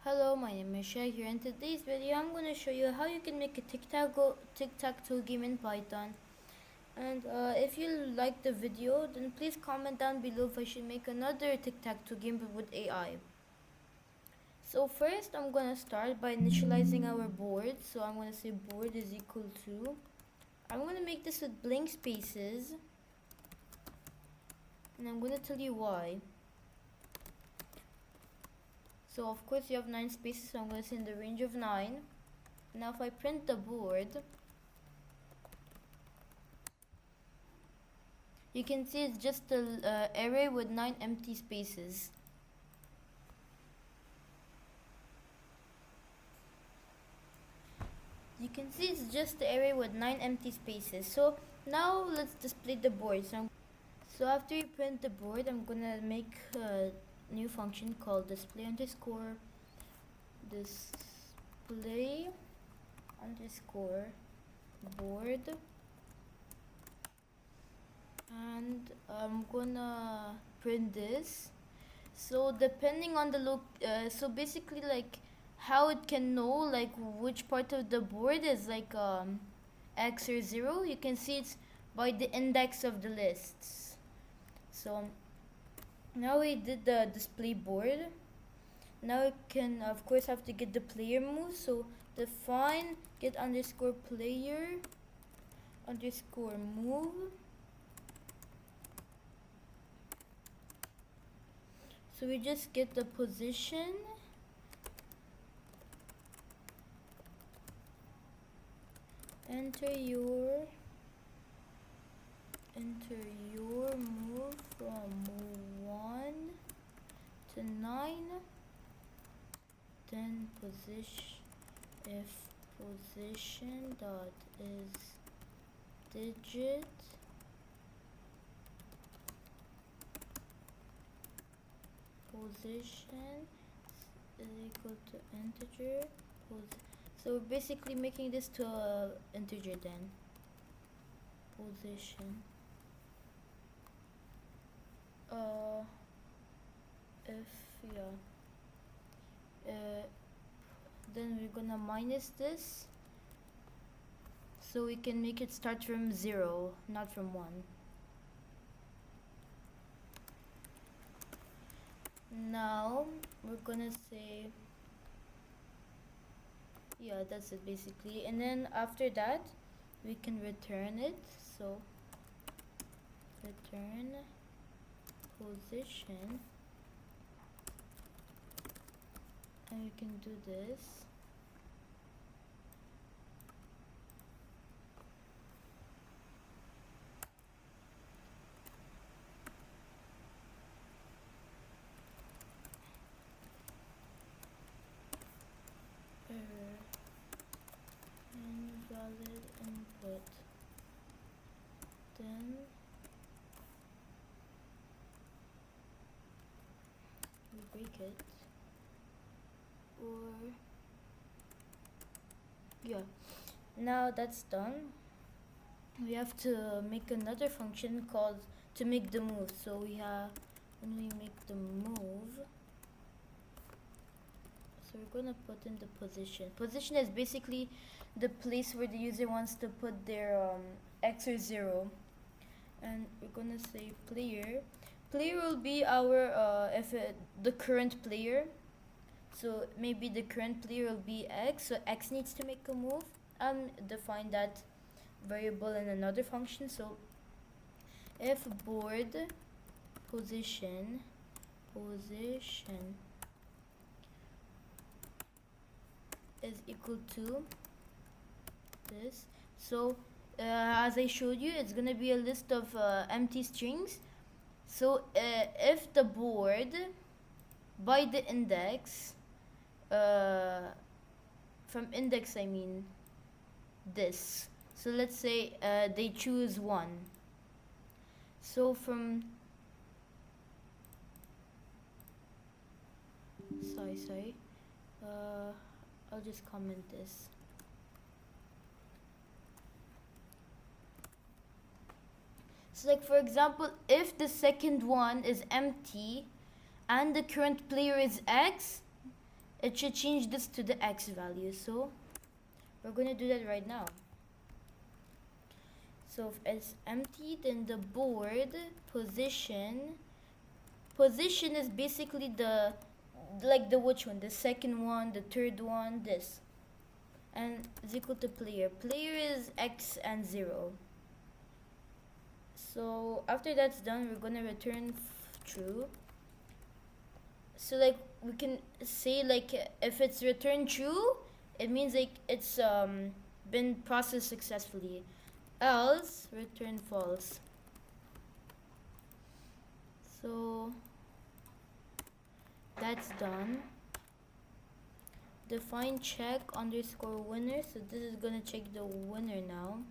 Hello, my name is Shay here. In today's video, I'm going to show you how you can make a tic-tac-toe game in Python. And if you like the video, then please comment down below if I should make another tic-tac-toe game but with AI. So first, I'm going to start by initializing our board. So I'm going to say board is equal to. I'm going to make this with blank spaces. And I'm going to tell you why. So of course you have 9 spaces, so I'm going to say in the range of 9. Now if I print the board, you can see it's just an array with 9 empty spaces. You can see it's just the array with 9 empty spaces. So now let's display the board. So after you print the board, I'm going to make new function called display underscore board, and I'm gonna print this. So depending on the so basically like how it can know like which part of the board is like X or 0, you can see it's by the index of the lists. So now we did the display board. Now we can of course have to get the player move. So define get underscore player underscore move. So we just get the position, enter your move from 1 to 9, then position if position dot is digit position is equal to integer so we're basically making this to a integer then position then we're gonna minus this so we can make it start from 0, not from 1. Now we're gonna say that's it basically, and then after that we can return it. So return position, and we can do this. Invalid input, then we break it, or now that's done. We have to make another function called to make the move. So we have, when we make the move, so we're gonna put in the position. Position is basically the place where the user wants to put their X or 0, and we're gonna say player will be our the current player. So maybe the current player will be X, so X needs to make a move, and define that variable in another function. So if board position is equal to this, so as I showed you, it's gonna be a list of empty strings. So if the board by the index, from index I mean this, so let's say they choose 1, so from sorry I'll just comment this. So like for example, if the second one is empty and the current player is X, it should change this to the X value. So we're going to do that right now. So if it's empty, then the board position is basically the which one, the second one, the third one, this, and is equal to player is X and 0. So after that's done, we're gonna return true. So like we can say like if it's returned true, it means like it's been processed successfully, else return false. So that's done. Define check underscore winner. So this is gonna check the winner now.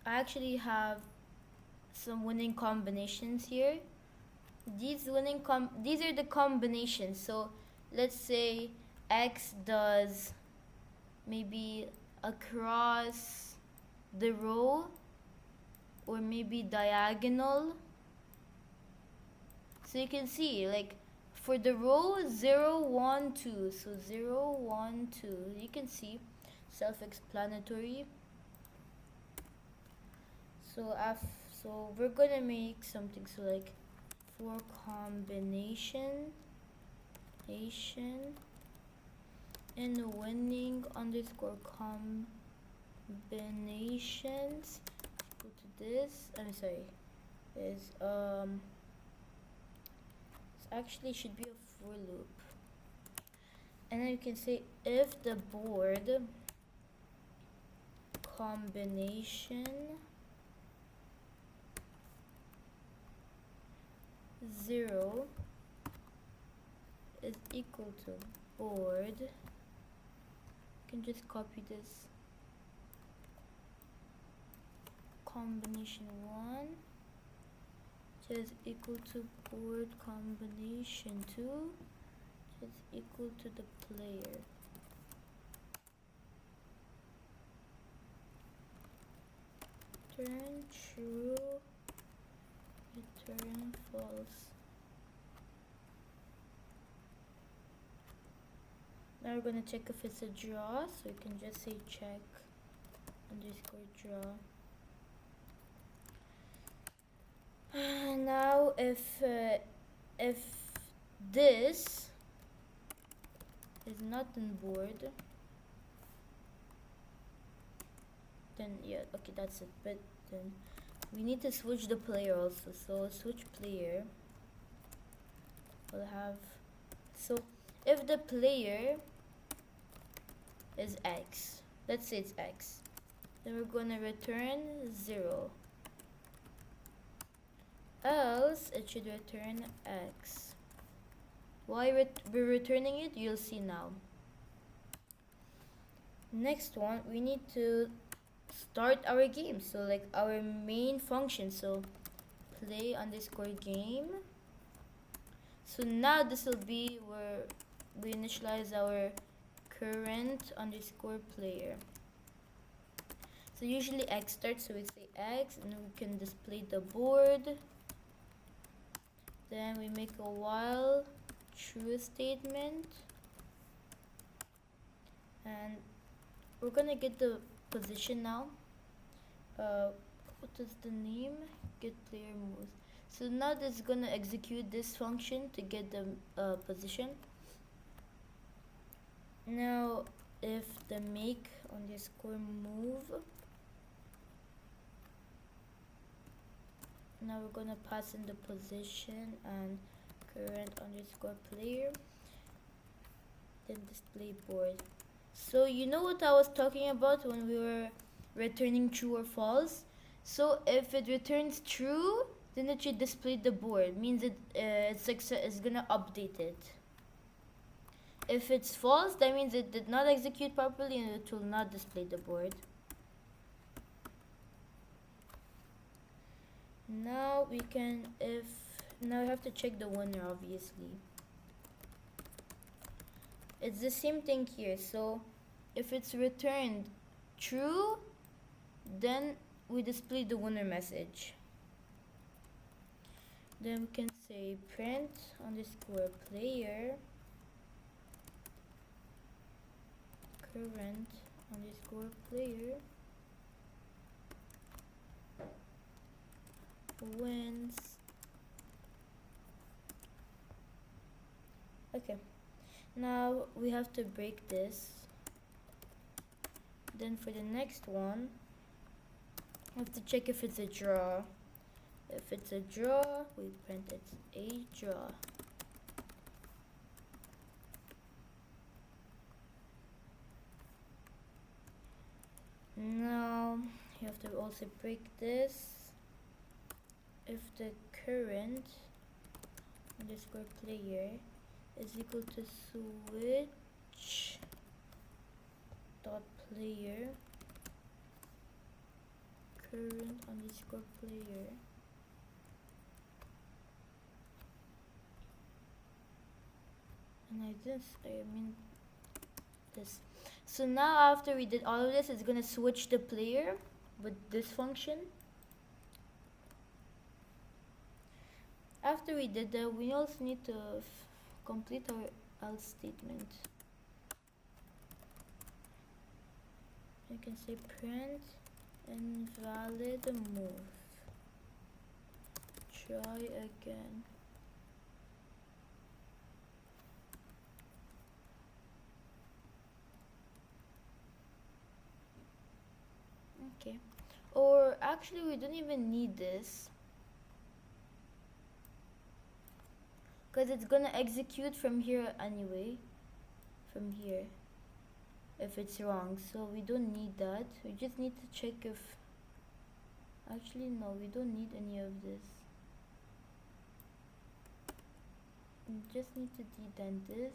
I actually have some winning combinations here. These are the combinations. So let's say X does maybe across the row, or maybe diagonal. So you can see like for the row 0, 1, 2. So 0, 1, 2. You can see, self-explanatory. So we're gonna make something, so like for combination and winning underscore combinations equal to this. I'm sorry, is it actually should be a for loop, and then you can say if the board combination 0 is equal to board, you can just copy this combination 1 which is equal to board combination 2 which is equal to the player. Return true, return false. Now we're going to check if it's a draw, so you can just say check underscore draw. Now if this is not in board, then yeah, okay, that's it. But then we need to switch the player also. So switch player. We'll have, so if the player is X, let's say it's X, then we're gonna return 0. Else it should return X. Why we're returning it, you'll see now. Next one, we need to start our game. So like our main function, so play underscore game. So now this will be where we initialize our current underscore player. So usually X starts, so we say X, and we can display the board. Then we make a while true statement, and we're gonna get the position now. What is the name? Get player moves. So now this is gonna execute this function to get the position. Now if the make underscore move, now we're gonna pass in the position and current underscore player, then display board. So you know what I was talking about when we were returning true or false? So if it returns true, then it should display the board, means it's gonna update it. If it's false, that means it did not execute properly and it will not display the board. Now we can, now we have to check the winner, obviously. It's the same thing here. So if it's returned true, then we display the winner message. Then we can say print underscore player current underscore player wins. Okay, now we have to break this. Then for the next one, we have to check if it's a draw. If it's a draw, we print it's a draw. Now you have to also break this. If the current underscore player is equal to switch dot player current underscore player and I mean this. So now after we did all of this, it's gonna switch the player with this function. After we did that, we also need to complete our else statement. You can say print invalid move. Try again. Okay. Or actually, we don't even need this, because it's gonna execute from here anyway, from here, if it's wrong. So we don't need that. We just need to check if, actually no, we don't need any of this. We just need to dedent this.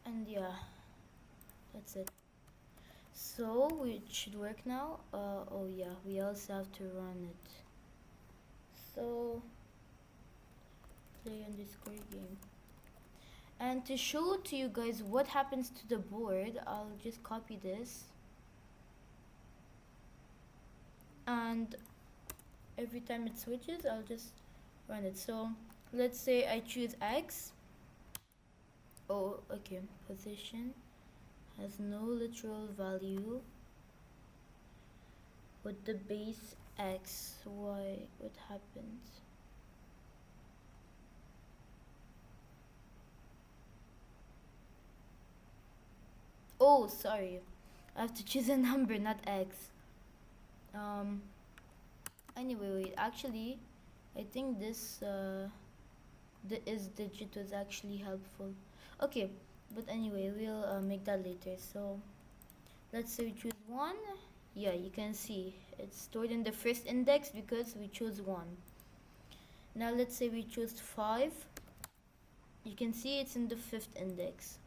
And yeah, that's it. So it should work now. Oh yeah, we also have to run it. So play underscore game. And to show to you guys what happens to the board, I'll just copy this. And every time it switches, I'll just run it. So let's say I choose X. Oh, okay, position has no literal value with the base X. Why? What happens? Oh, sorry. I have to choose a number, not X. Anyway, wait. Actually, I think this the is digit was actually helpful. Okay, but anyway, we'll make that later. So let's say we choose 1. Yeah, you can see it's stored in the first index because we chose 1. Now let's say we choose 5. You can see it's in the 5th index.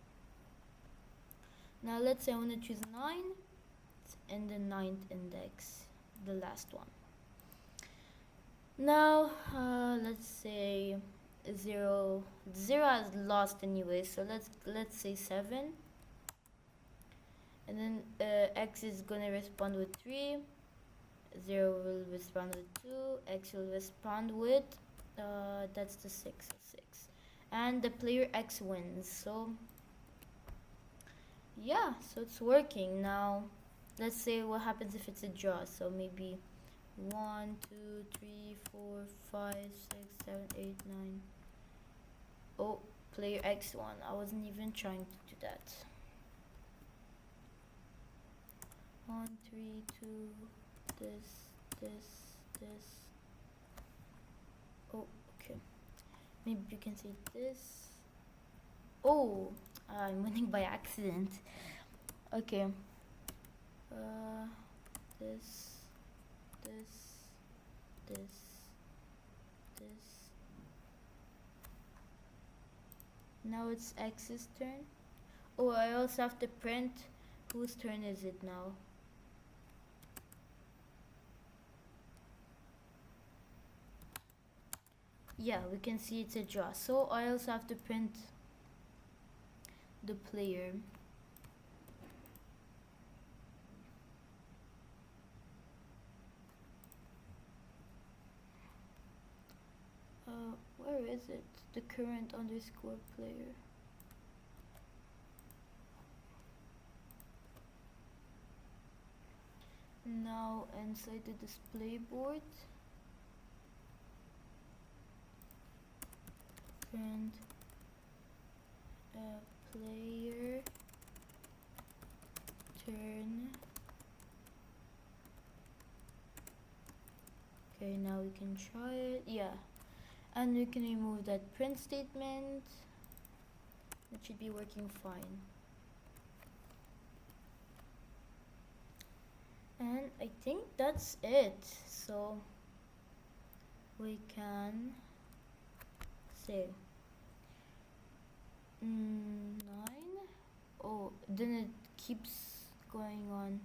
Now let's say I want to choose 9. It's in the 9th index, the last one. Now let's say 0 has lost anyway, so let's say 7, and then X is gonna respond with 3, 0 will respond with 2, X will respond with that's the 6, and the player X wins. So yeah, so it's working. Now let's say what happens if it's a draw. So maybe 1, 2, 3, 4, 5, 6, 7, 8, 9. Oh, player X won. I wasn't even trying to do that. 1, 3, 2, this. Oh, okay. Maybe you can say this. Oh, I'm winning by accident. Okay. This. Now it's X's turn. Oh, I also have to print whose turn is it now. Yeah, we can see it's a draw. So I also have to print the player. Where is it? The current underscore player. Now inside the display board, current player turn. Okay, now we can try it. Yeah, and we can remove that print statement. It should be working fine. And I think that's it. So we can say 9. Oh, then it keeps going on.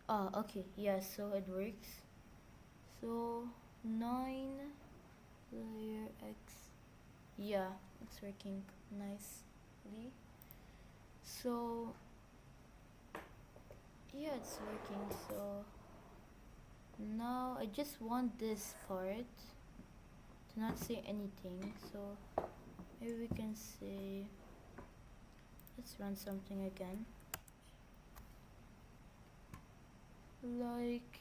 Ah, okay, yeah, so it works. So 9 layer X. Yeah, it's working nicely. So yeah, it's working. So now I just want this part to not say anything. So maybe we can say, let's run something again. Like,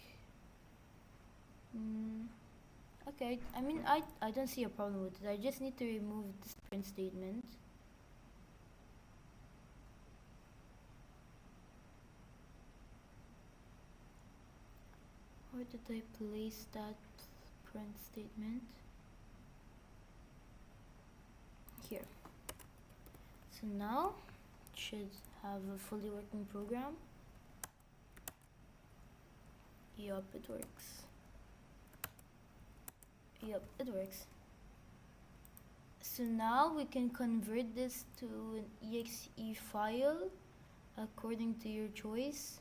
okay, I mean, I don't see a problem with it. I just need to remove this print statement. Where did I place that print statement? Here. So now it should have a fully working program. Yup, it works. Yup, it works. So now we can convert this to an exe file according to your choice.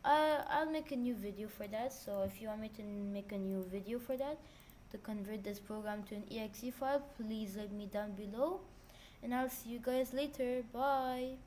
I'll make a new video for that. So if you want me to make a new video for that, to convert this program to an exe file, please let me down below. And I'll see you guys later. Bye.